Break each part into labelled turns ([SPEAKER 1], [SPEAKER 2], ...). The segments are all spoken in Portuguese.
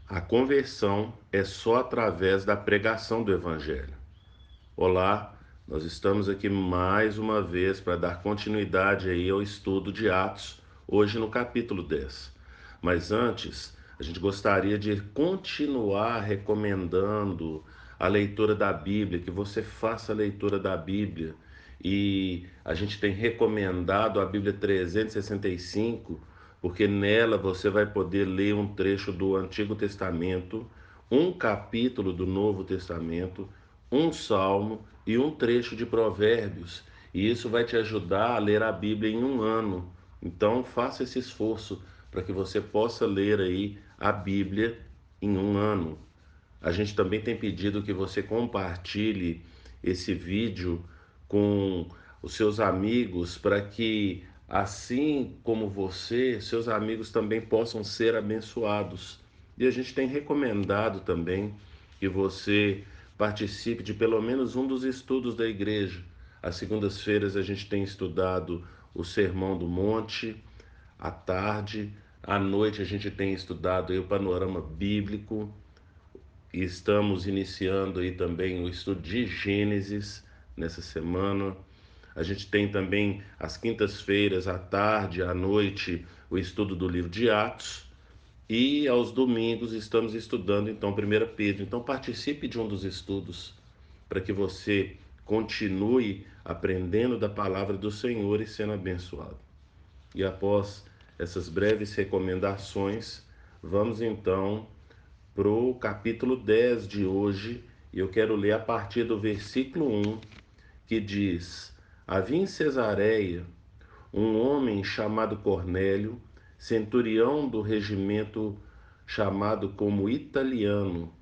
[SPEAKER 1] A conversão é só através da pregação do Evangelho. Olá, nós estamos aqui mais uma vez para dar continuidade aí ao estudo de Atos, hoje no capítulo 10. Mas antes, a gente gostaria de continuar recomendando a leitura da Bíblia, que você faça a leitura da Bíblia. E a gente tem recomendado a Bíblia 365, porque nela você vai poder ler um trecho do Antigo Testamento, um capítulo do Novo Testamento, um salmo e um trecho de Provérbios. E isso vai te ajudar a ler a Bíblia em um ano. Então, faça esse esforço para que você possa ler aí a Bíblia em um ano. A gente também tem pedido que você compartilhe esse vídeo com os seus amigos para que, assim como você, seus amigos também possam ser abençoados. E a gente tem recomendado também que você participe de pelo menos um dos estudos da igreja. Às segundas-feiras a gente tem estudado o Sermão do Monte, à tarde, à noite a gente tem estudado aí o panorama bíblico e estamos iniciando aí também o estudo de Gênesis nessa semana. A gente tem também às quintas-feiras, à tarde, à noite, o estudo do livro de Atos. E aos domingos estamos estudando então 1 Pedro. Então participe de um dos estudos para que você continue aprendendo da palavra do Senhor e sendo abençoado. E após essas breves recomendações, vamos então para o capítulo 10 de hoje, e eu quero ler a partir do versículo 1, que diz: Havia em Cesareia um homem chamado Cornélio, centurião do regimento chamado como Italiano.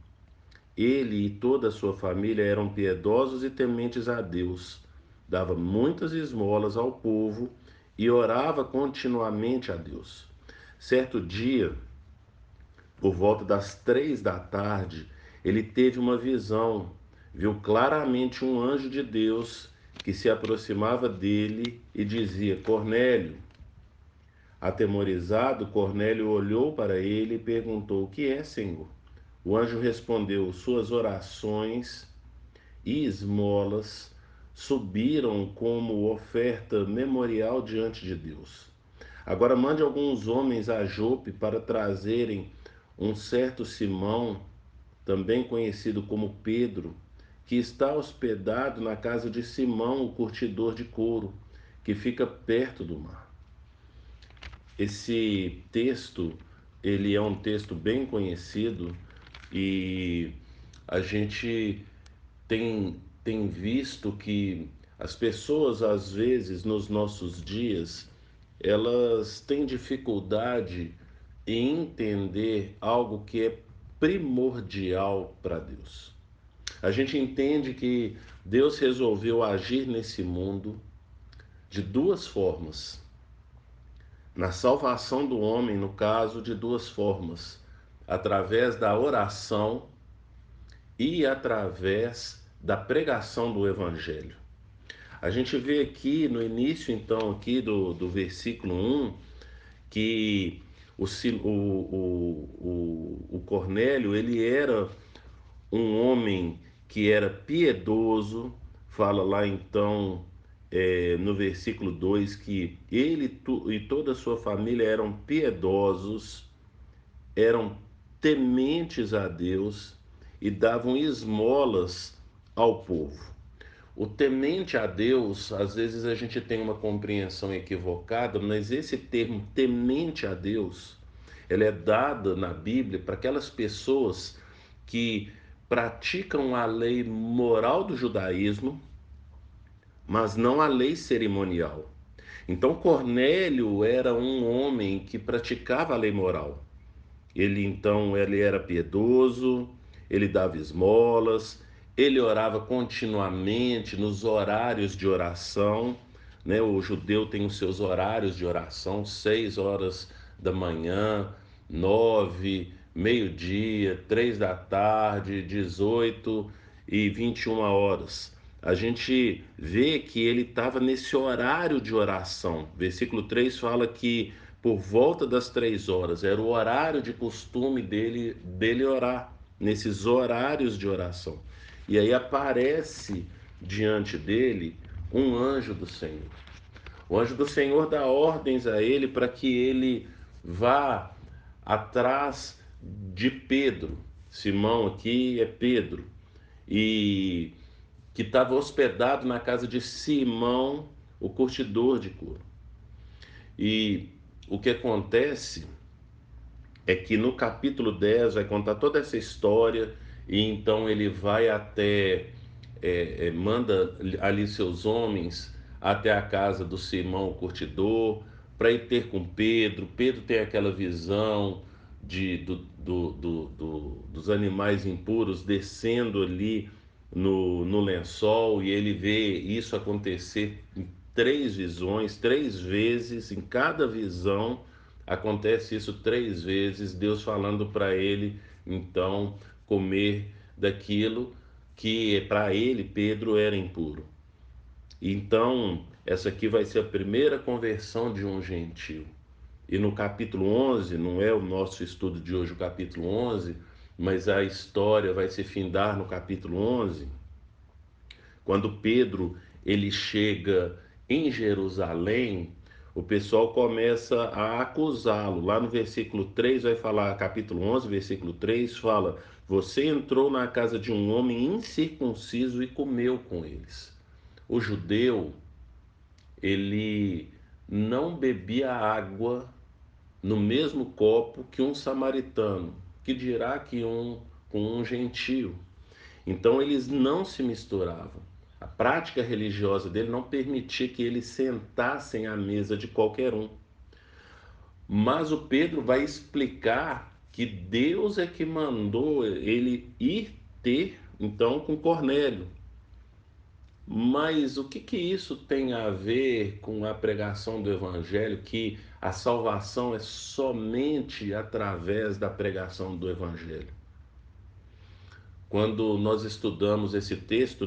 [SPEAKER 1] Ele e toda a sua família eram piedosos e tementes a Deus. Dava muitas esmolas ao povo e orava continuamente a Deus. Certo dia, por volta das 3 da tarde, ele teve uma visão. Viu claramente um anjo de Deus que se aproximava dele e dizia: Cornélio. Atemorizado, Cornélio olhou para ele e perguntou: O que é, Senhor? O anjo respondeu: Suas orações e esmolas subiram como oferta memorial diante de Deus. Agora mande alguns homens a Jope para trazerem um certo Simão, também conhecido como Pedro, que está hospedado na casa de Simão, o curtidor de couro, que fica perto do mar. Esse texto, ele é um texto bem conhecido e a gente tem visto que as pessoas, às vezes, nos nossos dias, elas têm dificuldade em entender algo que é primordial para Deus. A gente entende que Deus resolveu agir nesse mundo de duas formas. Na salvação do homem, no caso, de duas formas: através da oração e através da pregação do evangelho. A gente vê aqui no início, então, aqui do versículo 1, que o Cornélio, ele era um homem que era piedoso. Fala lá então, no versículo 2, que ele e toda a sua família eram piedosos, eram tementes a Deus e davam esmolas ao povo. O temente a Deus, às vezes a gente tem uma compreensão equivocada, mas esse termo temente a Deus, ele é dado na Bíblia para aquelas pessoas que praticam a lei moral do judaísmo, mas não a lei cerimonial. Então Cornélio era um homem que praticava a lei moral. Ele era piedoso, ele dava esmolas, ele orava continuamente nos horários de oração, né? O judeu tem os seus horários de oração: 6 horas da manhã, 9, meio-dia, 3 da tarde, 18 e 21 horas. A gente vê que ele estava nesse horário de oração. Versículo 3 fala que por volta das 3 horas, era o horário de costume dele orar, nesses horários de oração. E aí aparece diante dele um anjo do Senhor. O anjo do Senhor dá ordens a ele para que ele vá atrás de Pedro. Simão aqui é Pedro, e que estava hospedado na casa de Simão, o curtidor de couro. E o que acontece é que no capítulo 10 vai contar toda essa história, e então ele vai até, manda ali seus homens até a casa do Simão, o curtidor, para ir ter com Pedro. Pedro tem aquela visão dos animais impuros descendo ali no lençol, e ele vê isso acontecer em 3 visões, 3 vezes. Em cada visão acontece isso 3 vezes, Deus falando para ele, então, comer daquilo que para ele, Pedro, era impuro. Então, essa aqui vai ser a primeira conversão de um gentio. E no capítulo 11, não é o nosso estudo de hoje o capítulo 11, mas a história vai se findar no capítulo 11, quando Pedro ele chega em Jerusalém. O pessoal começa a acusá-lo. Lá no versículo 3 vai falar, capítulo 11, versículo 3, fala: você entrou na casa de um homem incircunciso e comeu com eles. O judeu, ele não bebia água no mesmo copo que um samaritano, que dirá que com um gentio. Então eles não se misturavam. A prática religiosa dele não permitia que eles sentassem à mesa de qualquer um. Mas o Pedro vai explicar que Deus é que mandou ele ir ter então com Cornélio. Mas o que isso tem a ver com a pregação do Evangelho, que a salvação é somente através da pregação do Evangelho? Quando nós estudamos esse texto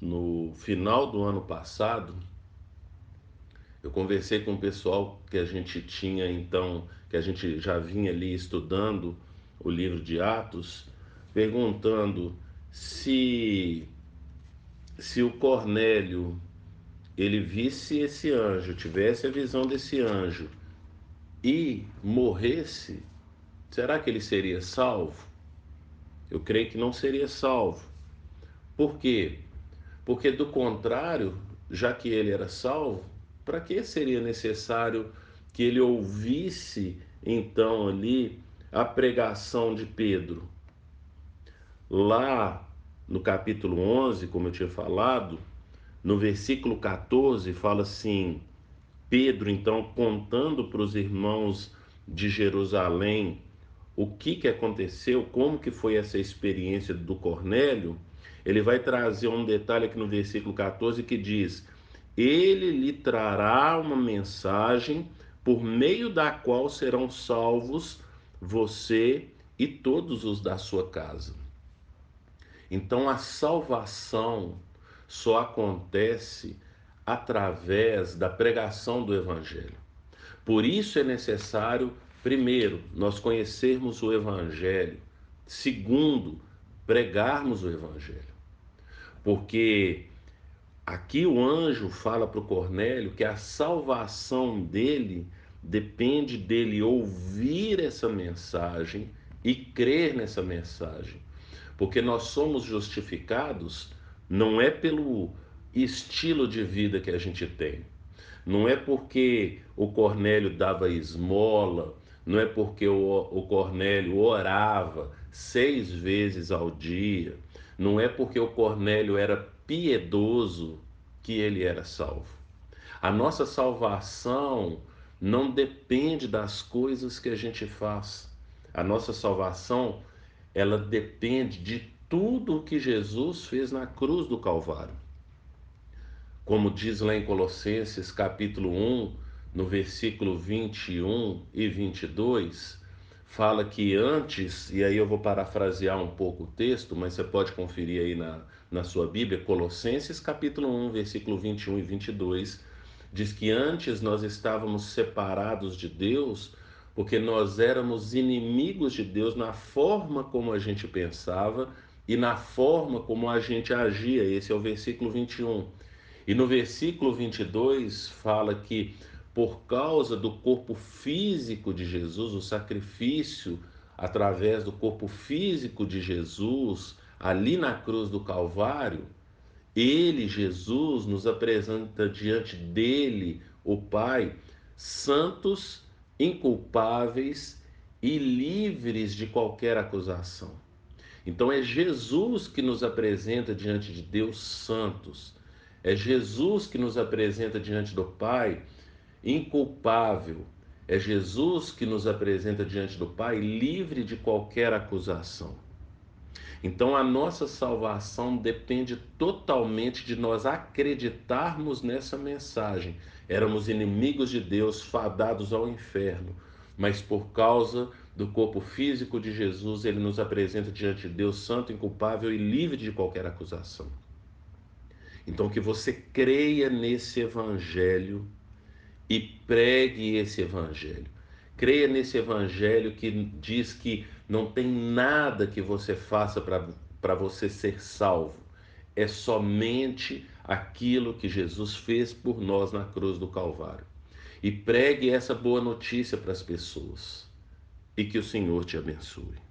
[SPEAKER 1] no final do ano passado, eu conversei com o pessoal que a gente tinha então, que a gente já vinha ali estudando o livro de Atos, perguntando se o Cornélio ele visse esse anjo, tivesse a visão desse anjo e morresse, será que ele seria salvo? Eu creio que não seria salvo. Por quê? Porque do contrário, já que ele era salvo, para que seria necessário que ele ouvisse então ali a pregação de Pedro? Lá no capítulo 11, como eu tinha falado, no versículo 14 fala assim: Pedro então contando para os irmãos de Jerusalém o que aconteceu, como que foi essa experiência do Cornélio. Ele vai trazer um detalhe aqui no versículo 14 que diz: ele lhe trará uma mensagem por meio da qual serão salvos você e todos os da sua casa. Então a salvação só acontece através da pregação do Evangelho. Por isso é necessário, primeiro, nós conhecermos o Evangelho. Segundo, pregarmos o Evangelho. Porque aqui o anjo fala para o Cornélio que a salvação dele depende dele ouvir essa mensagem e crer nessa mensagem. Porque nós somos justificados não é pelo estilo de vida que a gente tem, não é porque o Cornélio dava esmola, não é porque o Cornélio orava 6 vezes ao dia, não é porque o Cornélio era piedoso que ele era salvo. A nossa salvação não depende das coisas que a gente faz. A nossa salvação, ela depende de tudo o que Jesus fez na cruz do Calvário. Como diz lá em Colossenses capítulo 1, no versículo 21 e 22, fala que antes, e aí eu vou parafrasear um pouco o texto, mas você pode conferir aí na sua Bíblia, Colossenses capítulo 1, versículo 21 e 22, Diz que antes nós estávamos separados de Deus, porque nós éramos inimigos de Deus na forma como a gente pensava e na forma como a gente agia. Esse é o versículo 21. E no versículo 22 fala que por causa do corpo físico de Jesus, o sacrifício através do corpo físico de Jesus, ali na cruz do Calvário, ele, Jesus, nos apresenta diante dele, o Pai, santos, inculpáveis e livres de qualquer acusação. Então é Jesus que nos apresenta diante de Deus santos. É Jesus que nos apresenta diante do Pai inculpável. É Jesus que nos apresenta diante do Pai livre de qualquer acusação. Então a nossa salvação depende totalmente de nós acreditarmos nessa mensagem. Éramos inimigos de Deus, fadados ao inferno, mas por causa do corpo físico de Jesus, ele nos apresenta diante de Deus santo, inculpável e livre de qualquer acusação. Então que você creia nesse evangelho e pregue esse evangelho. Creia nesse evangelho que diz que não tem nada que você faça para você ser salvo. É somente aquilo que Jesus fez por nós na cruz do Calvário. E pregue essa boa notícia para as pessoas. E que o Senhor te abençoe.